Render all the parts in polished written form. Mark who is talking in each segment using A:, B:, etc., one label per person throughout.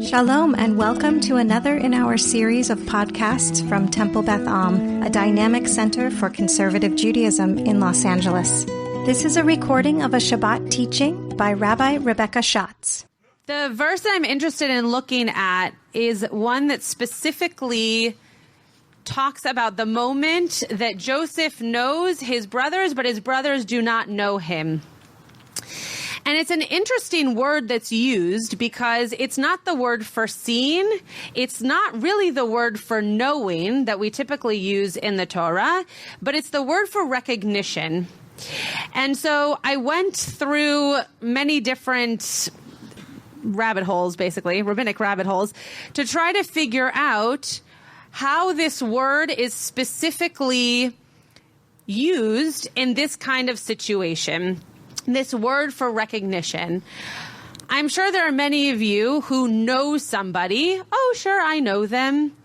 A: Shalom and welcome to another in our series of podcasts from Temple Beth Am, a dynamic center for conservative Judaism in Los Angeles. This is a recording of a Shabbat teaching by Rabbi Rebecca Schatz.
B: The verse that I'm interested in looking at is one that specifically talks about the moment that Joseph knows his brothers, but his brothers do not know him. And it's an interesting word that's used because it's not the word for seeing. It's not really the word for knowing that we typically use in the Torah, but it's the word for recognition. And so I went through many different rabbit holes, basically, rabbinic rabbit holes, to try to figure out how this word is specifically used in this kind of situation. This word for recognition. I'm sure there are many of you who know somebody. Oh, sure, I know them.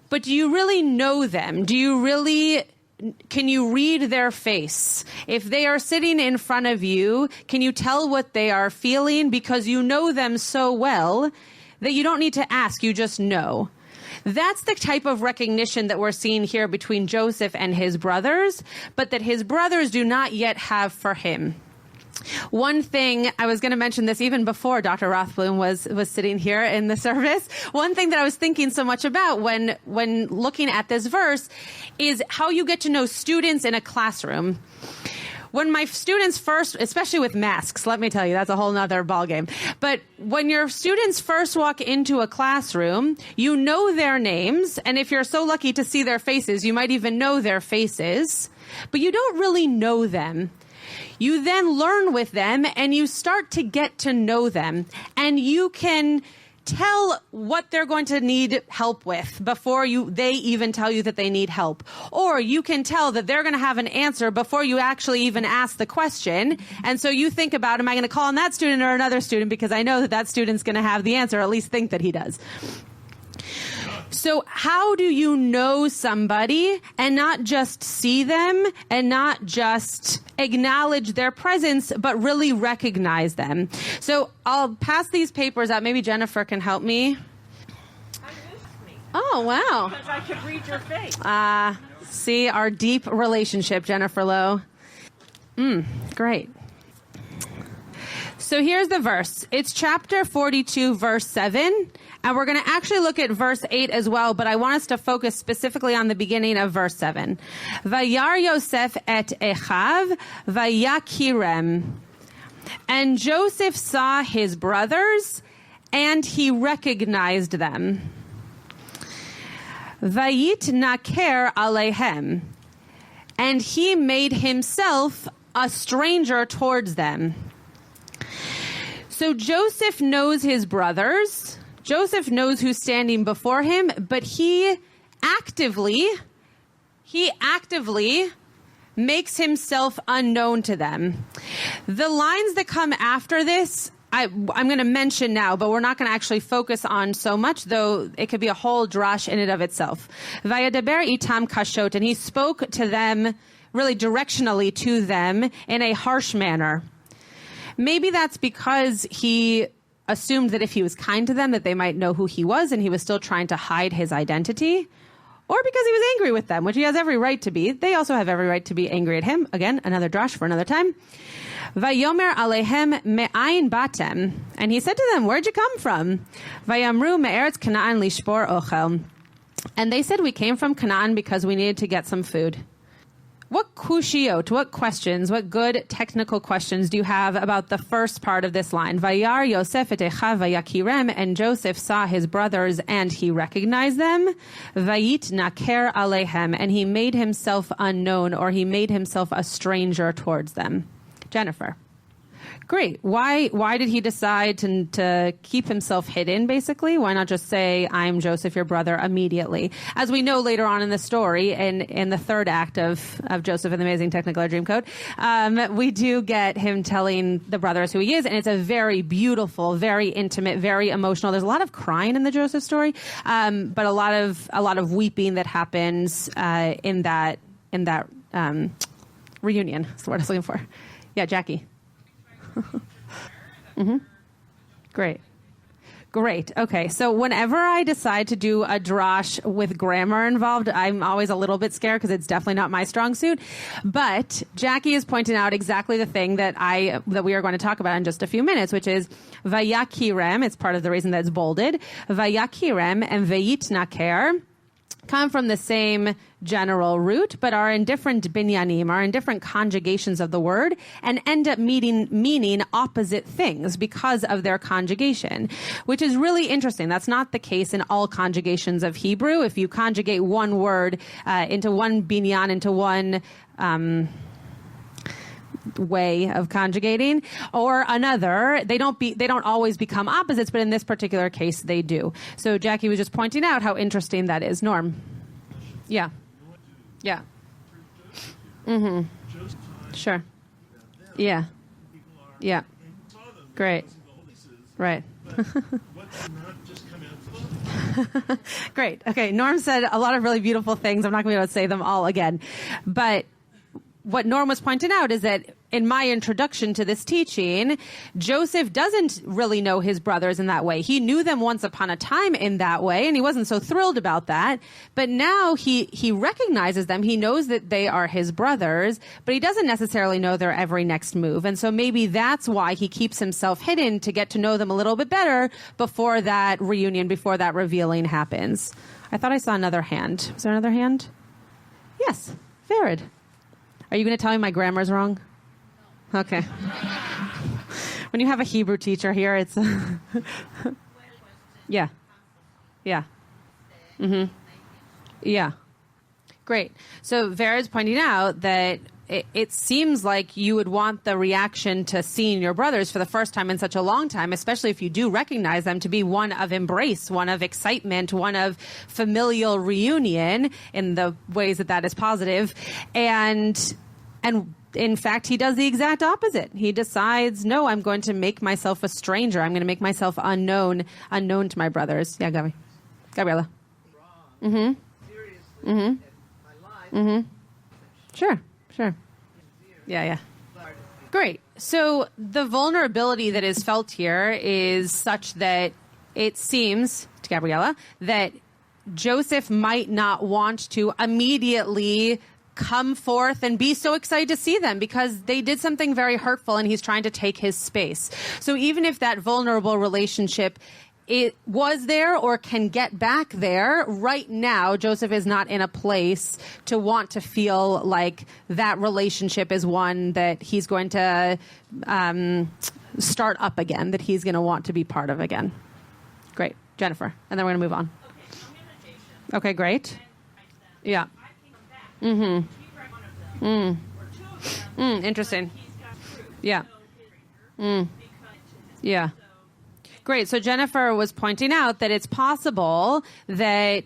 B: But do you really know them? Can you read their face? If they are sitting in front of you, can you tell what they are feeling? Because you know them so well that you don't need to ask, you just know. That's the type of recognition that we're seeing here between Joseph and his brothers, but that his brothers do not yet have for him. One thing, I was going to mention this even before Dr. Rothblum was sitting here in the service. One thing that I was thinking so much about when looking at this verse is how you get to know students in a classroom. When my students first, especially with masks, let me tell you, that's a whole nother ballgame. But when your students first walk into a classroom, you know their names. And if you're so lucky to see their faces, you might even know their faces, but you don't really know them. You then learn with them and you start to get to know them, and you can tell what they're going to need help with before they even tell you that they need help. Or you can tell that they're going to have an answer before you actually even ask the question. And so you think about, am I going to call on that student or another student, because I know that student's going to have the answer, or at least think that he does. So how do you know somebody and not just see them and not just acknowledge their presence, but really recognize them? So I'll pass these papers out. Maybe Jennifer can help me. Oh, wow.
C: Because I could read your face.
B: See our deep relationship, Jennifer Lowe. Great. So here's the verse. It's chapter 42, verse 7. And we're going to actually look at verse 8 as well, but I want us to focus specifically on the beginning of verse 7. Vayar Yosef et Echav, vayakirem. And Joseph saw his brothers, and he recognized them. Vayit naker alehem. And he made himself a stranger towards them. So Joseph knows his brothers. Joseph knows who's standing before him, but he actively makes himself unknown to them. The lines that come after this, I'm going to mention now, but we're not going to actually focus on so much, though it could be a whole drash in and of itself. Vayadeber itam kashot, and he spoke to them, really directionally to them, in a harsh manner. Maybe that's because he assumed that if he was kind to them, that they might know who he was, and he was still trying to hide his identity. Or because he was angry with them, which he has every right to be. They also have every right to be angry at him. Again, another drash for another time. Vayomer alehem me'ayin batem. And he said to them, where'd you come from? Vayamru me'eretz Canaan lishbor ochel. And they said, we came from Canaan because we needed to get some food. What kushiot, what questions, what good technical questions do you have about the first part of this line? Vayar Yosef et Echav vayakirem, and Joseph saw his brothers and he recognized them. Vayit naker alehem, and he made himself unknown, or he made himself a stranger towards them. Jennifer. Great. Why did he decide to keep himself hidden, basically? Why not just say, I'm Joseph, your brother, immediately? As we know later on in the story, in the third act of Joseph and the Amazing Technicolor Dreamcoat, we do get him telling the brothers who he is, and it's a very beautiful, very intimate, very emotional. There's a lot of crying in the Joseph story, but a lot of weeping that happens in that reunion. That's the word I was looking for. Yeah, Jackie. Mm-hmm. Great. Great. Okay. So whenever I decide to do a drash with grammar involved, I'm always a little bit scared because it's definitely not my strong suit. But Jackie is pointing out exactly the thing that we are going to talk about in just a few minutes, which is vayakirem. It's part of the reason that it's bolded. Vayakirem and vayitnaker come from the same general root, but are in different binyanim, are in different conjugations of the word, and end up meaning opposite things because of their conjugation, which is really interesting. That's not the case in all conjugations of Hebrew. If you conjugate one word into one binyan, into one way of conjugating or another, they don't always become opposites, but in this particular case they do. So Jackie was just pointing out how interesting that is. Norm. Yeah. Sure. Yeah. Great. Right. Great. Okay. Norm said a lot of really beautiful things. I'm not going to be able to say them all again, but what Norm was pointing out is that in my introduction to this teaching, Joseph doesn't really know his brothers in that way. He knew them once upon a time in that way, and he wasn't so thrilled about that. But now he recognizes them. He knows that they are his brothers, but he doesn't necessarily know their every next move. And so maybe that's why he keeps himself hidden, to get to know them a little bit better before that reunion, before that revealing happens. I thought I saw another hand. Was there another hand? Yes. Farid. Are you going to tell me my grammar's wrong? Okay. When you have a Hebrew teacher here, it's... Yeah. Mm-hmm. Yeah. Great. So Vera's pointing out that it seems like you would want the reaction to seeing your brothers for the first time in such a long time, especially if you do recognize them, to be one of embrace, one of excitement, one of familial reunion in the ways that is positive. And in fact, he does the exact opposite. He decides, no, I'm going to make myself a stranger. I'm going to make myself unknown to my brothers. Yeah, Gabriella. Mm-hmm. Mm-hmm. Mm-hmm. Sure. Yeah. Great. So the vulnerability that is felt here is such that it seems to Gabriella that Joseph might not want to immediately come forth and be so excited to see them because they did something very hurtful and he's trying to take his space. So even if that vulnerable relationship it was there or can get back there, right now Joseph is not in a place to want to feel like that relationship is one that he's going to start up again, that he's going to want to be part of again. Great. Jennifer. And then we're going to move on. Okay, great. Yeah. Mm-hmm. Interesting. Yeah. Yeah. Great. So Jennifer was pointing out that it's possible that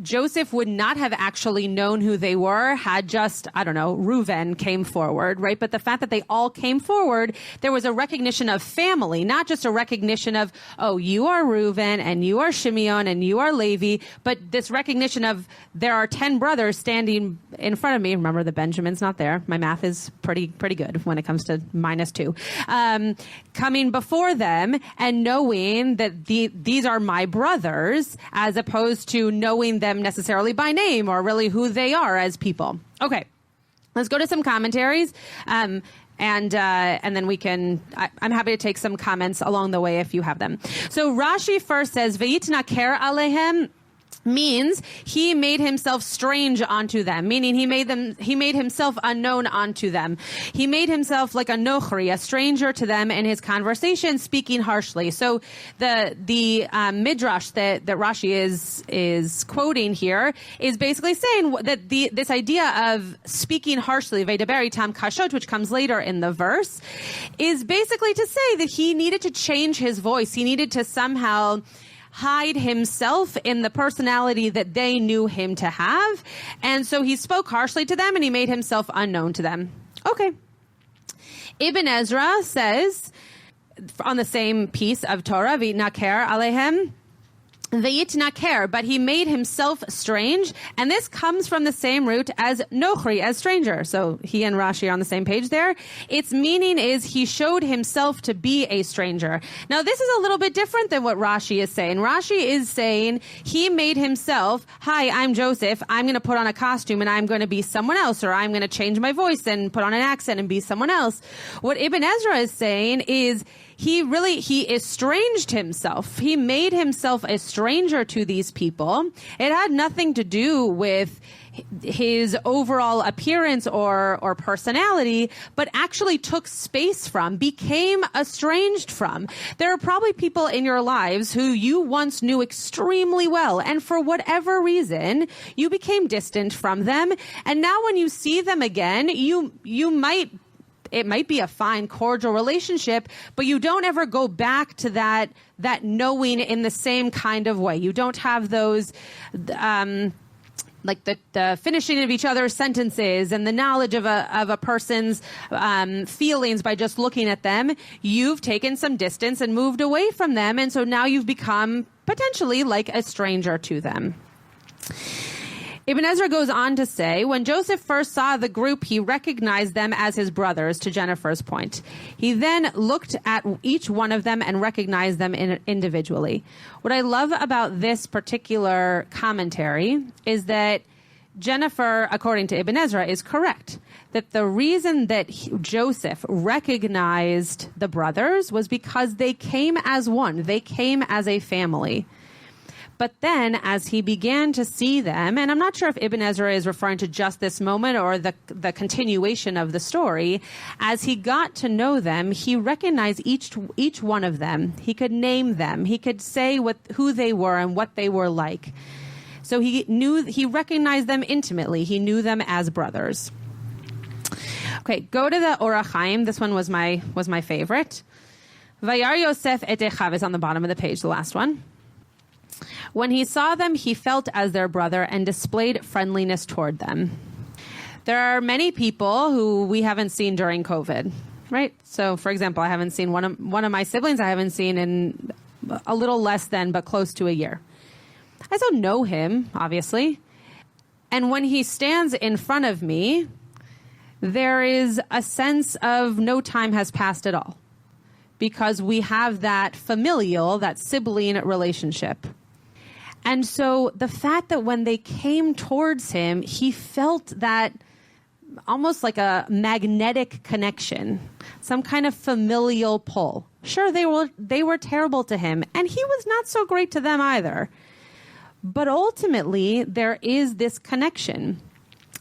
B: Joseph would not have actually known who they were had just, Reuven came forward, right? But the fact that they all came forward, there was a recognition of family, not just a recognition of, oh, you are Reuven and you are Shimeon and you are Levi, but this recognition of there are 10 brothers standing in front of me. Remember, the Benjamin's not there. My math is pretty good when it comes to -2. Coming before them and knowing that these are my brothers, as opposed to knowing them necessarily by name or really who they are as people. Okay, let's go to some commentaries. And then we can, I'm happy to take some comments along the way if you have them. So Rashi first says, Vayitnaker alehem, means he made himself strange unto them, meaning he made himself unknown unto them. He made himself like a nochri, a stranger to them in his conversation, speaking harshly. So the midrash that Rashi is quoting here is basically saying that this idea of speaking harshly, veidaber itam kashot, which comes later in the verse, is basically to say that he needed to change his voice. He needed to somehow hide himself in the personality that they knew him to have. And so he spoke harshly to them and he made himself unknown to them. Okay. Ibn Ezra says on the same piece of Torah, V'naker alehem, Vayitnaker, but he made himself strange, and this comes from the same root as nochri, as stranger. So he and Rashi are on the same page there. Its meaning is he showed himself to be a stranger. Now this is a little bit different than what Rashi is saying. Rashi is saying he made himself, hi, I'm Joseph, I'm going to put on a costume and I'm going to be someone else, or I'm going to change my voice and put on an accent and be someone else. What Ibn Ezra is saying is he estranged himself. He made himself a stranger to these people. It had nothing to do with his overall appearance or personality, but actually took space from, became estranged from. There are probably people in your lives who you once knew extremely well, and for whatever reason, you became distant from them. And now when you see them again, it might be a fine, cordial relationship, but you don't ever go back to that knowing in the same kind of way. You don't have those, like the finishing of each other's sentences and the knowledge of a person's feelings by just looking at them. You've taken some distance and moved away from them, and so now you've become potentially like a stranger to them. Ibn Ezra goes on to say, when Joseph first saw the group, he recognized them as his brothers, to Jennifer's point. He then looked at each one of them and recognized them individually. What I love about this particular commentary is that Jennifer, according to Ibn Ezra, is correct. That the reason that Joseph recognized the brothers was because they came as one. They came as a family. But then as he began to see them, and I'm not sure if Ibn Ezra is referring to just this moment or the continuation of the story, as he got to know them, he recognized each one of them. He could name them. He could say who they were and what they were like. So he recognized them intimately. He knew them as brothers. Okay, go to the Orach Chaim. This one was my favorite. Vayar Yosef et Echav is on the bottom of the page, the last one. When he saw them, he felt as their brother and displayed friendliness toward them. There are many people who we haven't seen during COVID, right? So, for example, I haven't seen one of my siblings. I haven't seen in a little less than, but close to a year. I don't know him, obviously. And when he stands in front of me, there is a sense of no time has passed at all, because we have that familial, that sibling relationship. And so the fact that when they came towards him, he felt that almost like a magnetic connection, some kind of familial pull. Sure, they were terrible to him, and he was not so great to them either. But ultimately, there is this connection.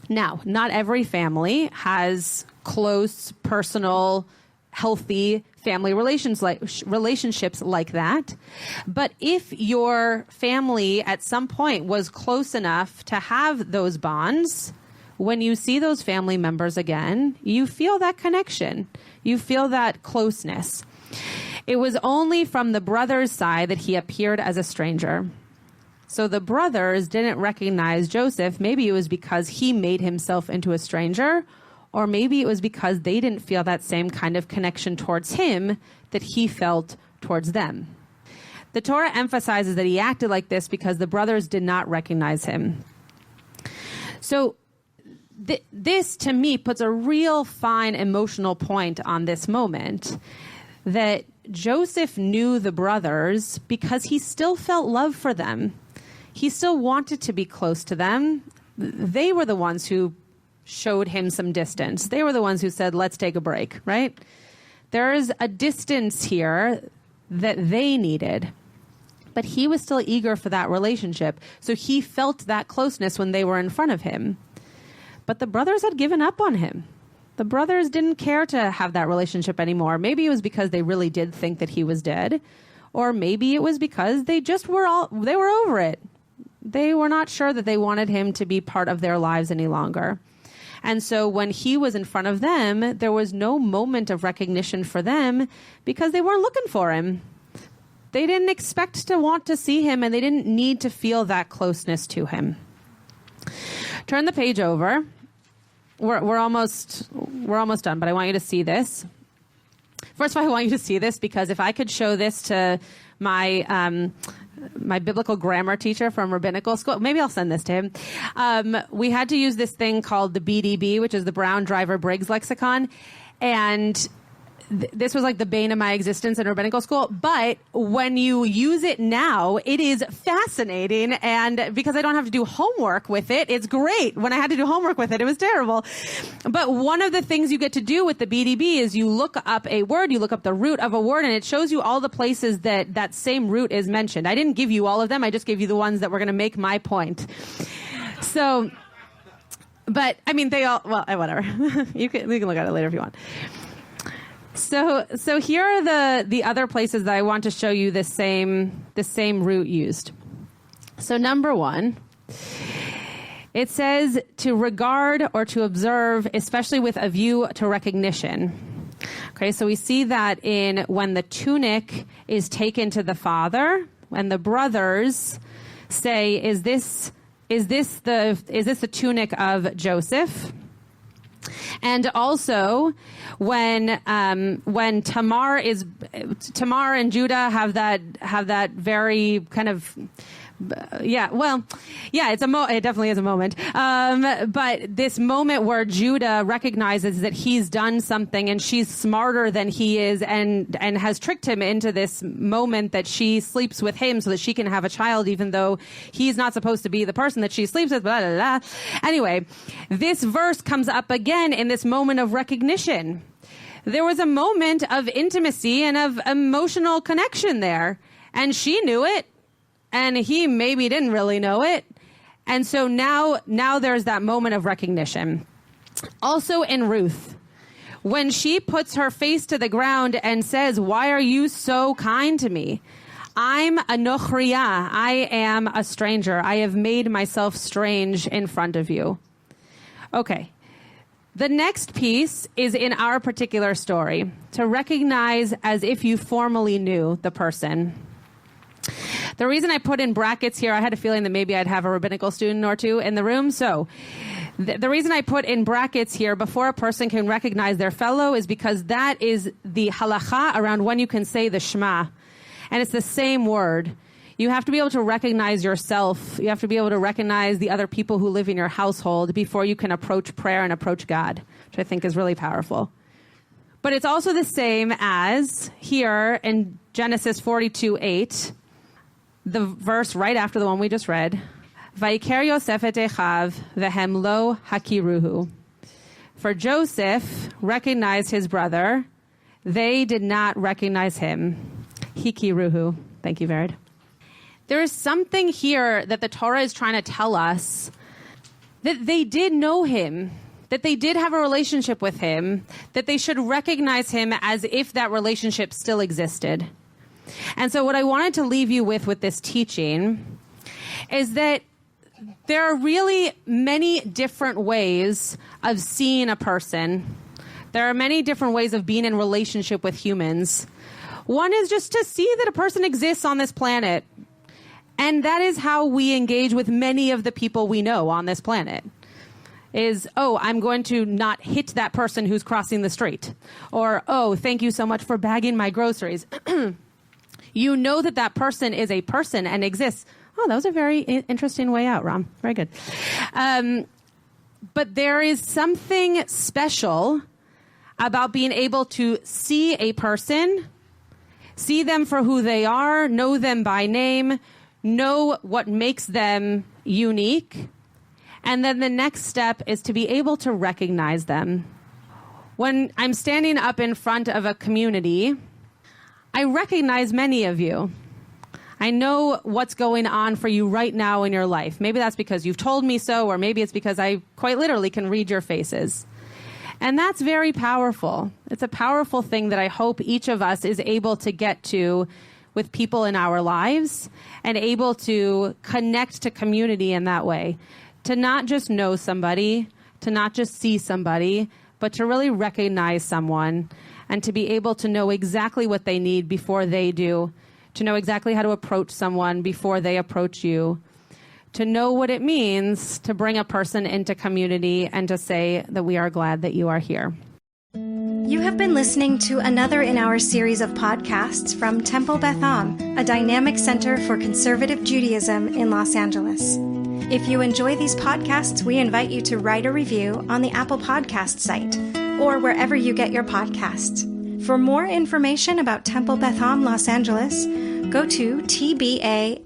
B: Now, not every family has close, personal, healthy family relationships like that. But if your family at some point was close enough to have those bonds, when you see those family members again, you feel that connection. You feel that closeness. It was only from the brother's side that he appeared as a stranger. So the brothers didn't recognize Joseph. Maybe it was because he made himself into a stranger, or maybe it was because they didn't feel that same kind of connection towards him that he felt towards them. The Torah emphasizes that he acted like this because the brothers did not recognize him. So this, to me, puts a real fine emotional point on this moment, that Joseph knew the brothers because he still felt love for them. He still wanted to be close to them. They were the ones who showed him some distance. They were the ones who said, let's take a break, right? There is a distance here that they needed, but he was still eager for that relationship. So he felt that closeness when they were in front of him. But the brothers had given up on him. The brothers didn't care to have that relationship anymore. Maybe it was because they really did think that he was dead, or maybe it was because they were over it. They were not sure that they wanted him to be part of their lives any longer. And so when he was in front of them, there was no moment of recognition for them because they weren't looking for him. They didn't expect to want to see him, and they didn't need to feel that closeness to him. Turn the page over. We're almost done, but I want you to see this. First of all, I want you to see this because if I could show this to my my biblical grammar teacher from rabbinical school. Maybe I'll send this to him. We had to use this thing called the BDB, which is the Brown Driver Briggs lexicon. And this was like the bane of my existence in rabbinical school. But when you use it now, it is fascinating. And because I don't have to do homework with it, it's great. When I had to do homework with it, it was terrible. But one of the things you get to do with the BDB is you look up a word, you look up the root of a word, and it shows you all the places that that same root is mentioned. I didn't give you all of them. I just gave you the ones that were going to make my point. So, but I mean, they all, well, whatever. You can look at it later if you want. So here are the other places that I want to show you the same root used. So number 1, it says to regard or to observe, especially with a view to recognition. Okay, so we see that in when the tunic is taken to the father, and the brothers say, "Is this the tunic of Joseph?" And also, when Tamar and Judah have that very kind of it definitely is a moment. But this moment where Judah recognizes that he's done something and she's smarter than he is and has tricked him into this moment that she sleeps with him so that she can have a child, even though he's not supposed to be the person that she sleeps with, blah, blah, blah. Anyway, this verse comes up again in this moment of recognition. There was a moment of intimacy and of emotional connection there, and she knew it. And he maybe didn't really know it. And so now there's that moment of recognition. Also in Ruth, when she puts her face to the ground and says, "Why are you so kind to me? I'm a nochriya. I am a stranger. I have made myself strange in front of you." Okay. The next piece is in our particular story, to recognize as if you formally knew the person. The reason I put in brackets here, I had a feeling that maybe I'd have a rabbinical student or two in the room. So the reason I put in brackets here before a person can recognize their fellow is because that is the halacha around when you can say the Shema. And it's the same word. You have to be able to recognize yourself. You have to be able to recognize the other people who live in your household before you can approach prayer and approach God, which I think is really powerful. But it's also the same as here in Genesis 42:8. The verse right after the one we just read, Vayiker Yosef et Echav vehem lo hakiruhu. For Joseph recognized his brother, they did not recognize him. Hikiruhu. Thank you, Vered. There is something here that the Torah is trying to tell us, that they did know him, that they did have a relationship with him, that they should recognize him as if that relationship still existed. And so what I wanted to leave you with this teaching is that there are really many different ways of seeing a person. There are many different ways of being in relationship with humans. One is just to see that a person exists on this planet. And that is how we engage with many of the people we know on this planet. Is, "Oh, I'm going to not hit that person who's crossing the street." Or, "Oh, thank you so much for bagging my groceries." You know that person is a person and exists. Oh, that was a very interesting way out, Ram. Very good. But there is something special about being able to see a person, see them for who they are, know them by name, know what makes them unique. And then the next step is to be able to recognize them. When I'm standing up in front of a community, I recognize many of you. I know what's going on for you right now in your life. Maybe that's because you've told me so, or maybe it's because I quite literally can read your faces. And that's very powerful. It's a powerful thing that I hope each of us is able to get to with people in our lives and able to connect to community in that way. To not just know somebody, to not just see somebody, but to really recognize someone and to be able to know exactly what they need before they do, to know exactly how to approach someone before they approach you, to know what it means to bring a person into community and to say that we are glad that you are here.
A: You have been listening to another in our series of podcasts from Temple Beth Am, a dynamic center for conservative Judaism in Los Angeles. If you enjoy these podcasts, we invite you to write a review on the Apple Podcast site or wherever you get your podcasts. For more information about Temple Beth Am Los Angeles, go to tbala.org.